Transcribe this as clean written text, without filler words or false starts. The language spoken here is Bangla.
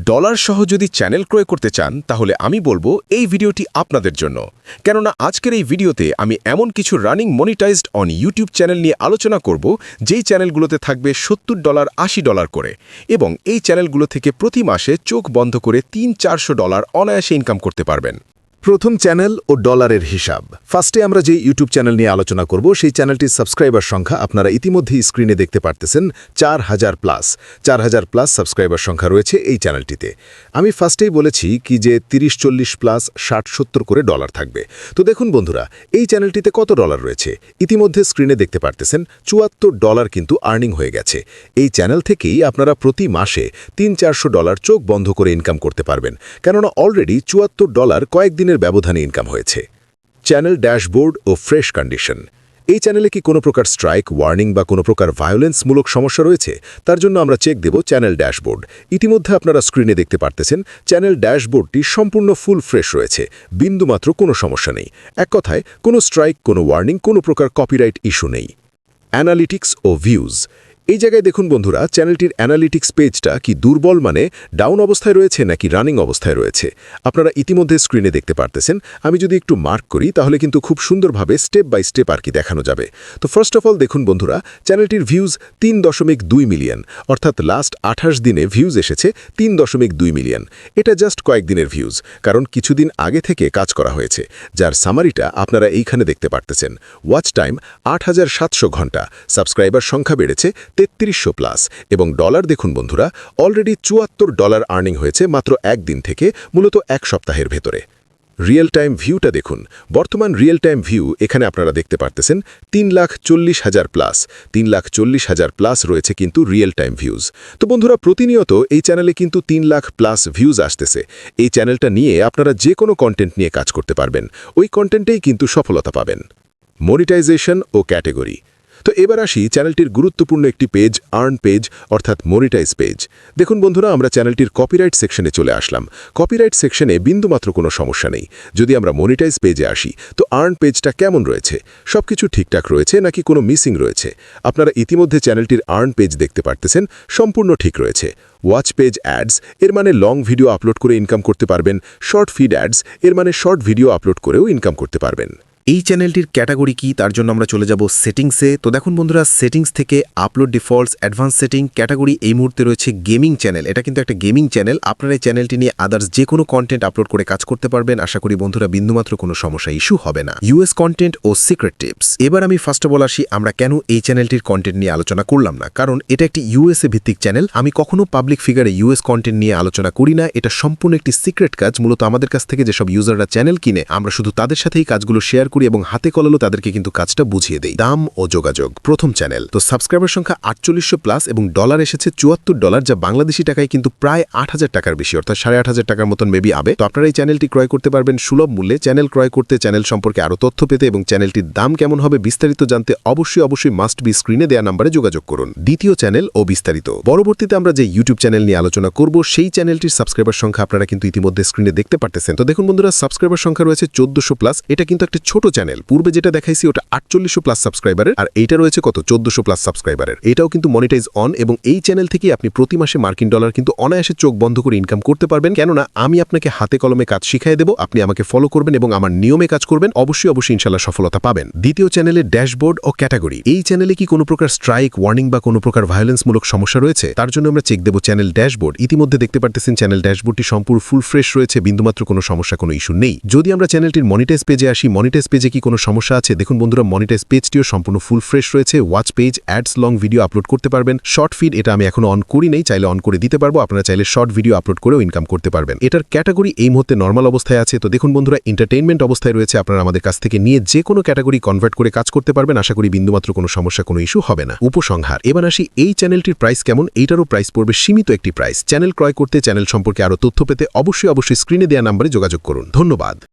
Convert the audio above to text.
ডলার সহ যদি চ্যানেল ক্রয় করতে চান তাহলে আমি বলবো এই ভিডিওটি আপনাদের জন্য। কেননা আজকের এই ভিডিওতে আমি এমন কিছু running monetised on YouTube channel নিয়ে আলোচনা করব যেই চ্যানেলগুলোতে থাকবে $70 $80 করে, এবং এই চ্যানেলগুলো থেকে প্রতি মাসে চোখ বন্ধ করে $300-400 অনায়াসে ইনকাম করতে পারবেন। প্রথম চ্যানেল ও ডলারের হিসাব। ফার্স্টে আমরা যে ইউটিউব চ্যানেল নিয়ে আলোচনা করব সেই চ্যানেলটির সাবস্ক্রাইবার সংখ্যা আপনারা ইতিমধ্যেই স্ক্রিনে দেখতে পারতেছেন। 4000+ সাবস্ক্রাইবার সংখ্যা রয়েছে এই চ্যানেলটিতে। আমি ফার্স্টেই বলেছি কি যে 30-40+ 60-70 করে ডলার থাকবে। তো দেখুন বন্ধুরা, এই চ্যানেলটিতে কত ডলার রয়েছে ইতিমধ্যে স্ক্রিনে দেখতে পারতেছেন। $74 কিন্তু আর্নিং হয়ে গেছে। এই চ্যানেল থেকেই আপনারা প্রতি মাসে $300-400 চোখ বন্ধ করে ইনকাম করতে পারবেন, কেননা অলরেডি $74 কয়েকদিনের ব্যবধানে ইনকাম হয়েছে। চ্যানেল ড্যাশবোর্ড ও ফ্রেশ কন্ডিশন। এই চ্যানেলে কি কোনো প্রকার স্ট্রাইক, ওয়ার্নিং বা কোনো প্রকার ভায়োলেন্সমূলক সমস্যা রয়েছে? তার জন্য আমরা চেক দেব চ্যানেল ড্যাশবোর্ড। ইতিমধ্যে আপনারা স্ক্রিনে দেখতে পারতেছেন চ্যানেল ড্যাশবোর্ডটি সম্পূর্ণ ফুল ফ্রেশ রয়েছে, বিন্দুমাত্র কোনো সমস্যা নেই। এক কথায় কোনো স্ট্রাইক, কোনো ওয়ার্নিং, কোনো প্রকার কপিরাইট ইস্যু নেই। অ্যানালিটিক্স ও ভিউজ। এই জায়গায় দেখুন বন্ধুরা, চ্যানেলটির অ্যানালিটিক্স পেজটা কি দুর্বল, মানে ডাউন অবস্থায় রয়েছে নাকি রানিং অবস্থায় রয়েছে, আপনারা ইতিমধ্যে স্ক্রিনে দেখতে পারতেছেন। আমি যদি একটু মার্ক করি তাহলে কিন্তু খুব সুন্দরভাবে স্টেপ বাই স্টেপ আর কি দেখানো যাবে। তো ফার্স্ট অফ অল দেখুন বন্ধুরা, চ্যানেলটির ভিউজ 3.2 মিলিয়ন, অর্থাৎ লাস্ট 28 দিনে ভিউজ এসেছে 3.2 মিলিয়ন। এটা জাস্ট কয়েকদিনের ভিউজ, কারণ কিছুদিন আগে থেকে কাজ করা হয়েছে, যার সামারিটা আপনারা এইখানে দেখতে পারতেছেন। ওয়াচ টাইম 8700 ঘন্টা, সাবস্ক্রাইবার সংখ্যা বেড়েছে 3300+, এবং ডলার দেখুন বন্ধুরা, অলরেডি $74 আর্নিং হয়েছে মাত্র একদিন থেকে, মূলত এক সপ্তাহের ভেতরে। রিয়েল টাইম ভিউটা দেখুন। বর্তমান রিয়েল টাইম ভিউ এখানে আপনারা দেখতে পারতেছেন 3,40,000+, 3,40,000+ রয়েছে কিন্তু রিয়েল টাইম ভিউজ। তো বন্ধুরা, প্রতিনিয়ত এই চ্যানেলে কিন্তু 3 লাখ প্লাস ভিউজ আসতেছে। এই চ্যানেলটা নিয়ে আপনারা যে কোনো কন্টেন্ট নিয়ে কাজ করতে পারবেন, ওই কন্টেন্টেই কিন্তু সফলতা পাবেন। মনিটাইজেশন ও ক্যাটেগরি। তো এবার আসি চ্যানেলটির গুরুত্বপূর্ণ একটি পেজ, আর্ন পেজ, অর্থাৎ মনিটাইজ পেজ। দেখুন বন্ধুরা, আমরা চ্যানেলটির কপিরাইট সেকশনে চলে আসলাম। কপিরাইট সেকশনে বিন্দুমাত্র কোনো সমস্যা নেই। যদি আমরা মনিটাইজ পেজে আসি, তো আর্ন পেজটা কেমন রয়েছে? সবকিছু ঠিকঠাক রয়েছে নাকি কোনো মিসিং রয়েছে? আপনারা ইতিমধ্যে চ্যানেলটির আর্ন পেজ দেখতে পারতেছেন, সম্পূর্ণ ঠিক রয়েছে। ওয়াচ পেজ অ্যাডস, এর মানে লং ভিডিও আপলোড করে ইনকাম করতে পারবেন। শর্ট ফিড অ্যাডস, এর মানে শর্ট ভিডিও আপলোড করেও ইনকাম করতে পারবেন। এই চ্যানেলটির ক্যাটাগরি কি, তার জন্য আমরা চলে যাব সেটিংসে। তো দেখুন বন্ধুরা, সেটিংস থেকে upload defaults, advance setting, category এই মুহূর্তে রয়েছে গেমিং চ্যানেল। এটা কিন্তু একটা গেমিং চ্যানেল। আপনারা এই চ্যানেলটি নিয়ে আদার্স যে কোনো কন্টেন্ট আপলোড করে কাজ করতে পারবেন। আশা করি বন্ধুরা বিন্দুমাত্র কোনো সমস্যা ইস্যু হবে না। ইউএস কন্টেন্ট ও সিক্রেট টিপস। এবার আমি ফার্স্ট অফ অল আসি আমরা কেন এই চ্যানেলটির কন্টেন্ট নিয়ে আলোচনা করলাম না, কারণ এটা একটি ইউএসএ ভিত্তিক চ্যানেল। আমি কখনো পাবলিক ফিগারে ইউএস কন্টেন্ট নিয়ে আলোচনা করি না। এটা সম্পূর্ণ একটি সিক্রেট কাজ। মূলত আমাদের কাছ থেকে যেসব ইউজাররা চ্যানেল কিনে, আমরা শুধু তাদের সাথেই কাজগুলো শেয়ার করি এবং হাতে কলমে তাদেরকে কিন্তু কাজটা বুঝিয়ে দেই। দাম ও যোগাযোগ। প্রথম চ্যানেল, তো সাবস্ক্রাইবার সংখ্যা 4800+ এবং ডলার এসেছে $74, যা বাংলাদেশি টাকায় কিন্তু প্রায় 8000 টাকার বেশি, অর্থাৎ 8500 টাকার মতন মেবি আবে। তো আপনারা এই চ্যানেলটি ক্রয় করতে পারবেন সুলভ মূল্যে। চ্যানেল ক্রয় করতে, চ্যানেল সম্পর্কে আরও তথ্য পেতে এবং চ্যানেলটির দাম কেমন হবে বিস্তারিত জানতে অবশ্যই মাস্ট বি স্ক্রিনে দেওয়া নাম্বারে যোগাযোগ করুন। দ্বিতীয় চ্যানেল ও বিস্তারিত। পরবর্তীতে আমরা যে ইউটিউব চ্যানেল নিয়ে আলোচনা করব, সেই চ্যানেলটির সাবস্ক্রাইবার সংখ্যা আপনারা কিন্তু ইতিমধ্যে স্ক্রিনে দেখতে পারতেছেন। তো দেখুন বন্ধুরা, সাবস্ক্রাইবার সংখ্যা রয়েছে 1400+। এটা কিন্তু একটা ছোট চ্যানেল। পূর্বে যেটা দেখাইছি ওটা 4800+ সাবস্ক্রাইবারের, আর এইটা রয়েছে কত 1400+ সাবস্ক্রাইবারের। এটাও কিন্তু মনিটাইজ অন, এবং এই চ্যানেল থেকে আপনি প্রতি মাসে মার্কিন ডলার কিন্তু অনায়াসে চোখ বন্ধ করে ইনকাম করতে পারবেন। কেননা আমি আপনাকে হাতে কলমে কাজ শিখিয়ে দেব, আপনি আমাকে ফলো করবেন এবং আমার নিয়মে কাজ করবেন, অবশ্যই ইনশাল্লাহ সফলতা পাবেন। দ্বিতীয় চ্যানেলে ড্যাশবোর্ড ও ক্যাটাগরি। এই চ্যানেলে কি কোনো প্রকার স্ট্রাইক, ওয়ার্নিং বা কোনো প্রকার ভায়োলেন্সমূলক সমস্যা রয়েছে? তার জন্য আমরা চেক দেব চ্যানেল ড্যাশবোর্ড। ইতিমধ্যে দেখতে পারতেছেন চ্যানেল ড্যাশবোর্ডটি সম্পূর্ণ ফুল ফ্রেশ রয়েছে, বিন্দুমাত্র কোনো সমস্যা, কোনো ইস্যু নেই। যদি আমরা চ্যানেলটির মনিটাইজ পেজে আসি, মনিটাইজ পেজে কি কোনো সমস্যা আছে? দেখুন বন্ধুরা, মনিটাইজ পেজটিও সম্পূর্ণ ফুল ফ্রেশ রয়েছে। Watch page, ads, long video upload করতে পারবেন। শর্ট ফিড, এটা আমি এখনো অন করি নেই, চাইলে অন করে দিতে পারবো। আপনারা চাইলে শর্ট ভিডিও আপলোড করেও ইনকাম করতে পারবেন। এটার ক্যাটাগরি এই মুহূর্তে নর্মাল অবস্থায় আছে। তো দেখুন বন্ধুরা, এন্টারটেইনমেন্ট অবস্থায় রয়েছে। আপনারা আমাদের কাছ থেকে নিয়ে যে কোনো ক্যাটাগরি কনভার্ট করে কাজ করতে পারবেন। আশা করি বিন্দুমাত্র কোনো সমস্যা, কোনো ইস্যু হবে না। উপসংহার। এবার আসি এই চ্যানেলটির প্রাইস কেমন। এইটারও প্রাইস পড়বে সীমিত একটি প্রাইস। চ্যানেল ক্রয় করতে, চ্যানেল সম্পর্কে আরও তথ্য পেতে অবশ্যই স্ক্রিনে দেওয়া নাম্বারে যোগাযোগ করুন। ধন্যবাদ।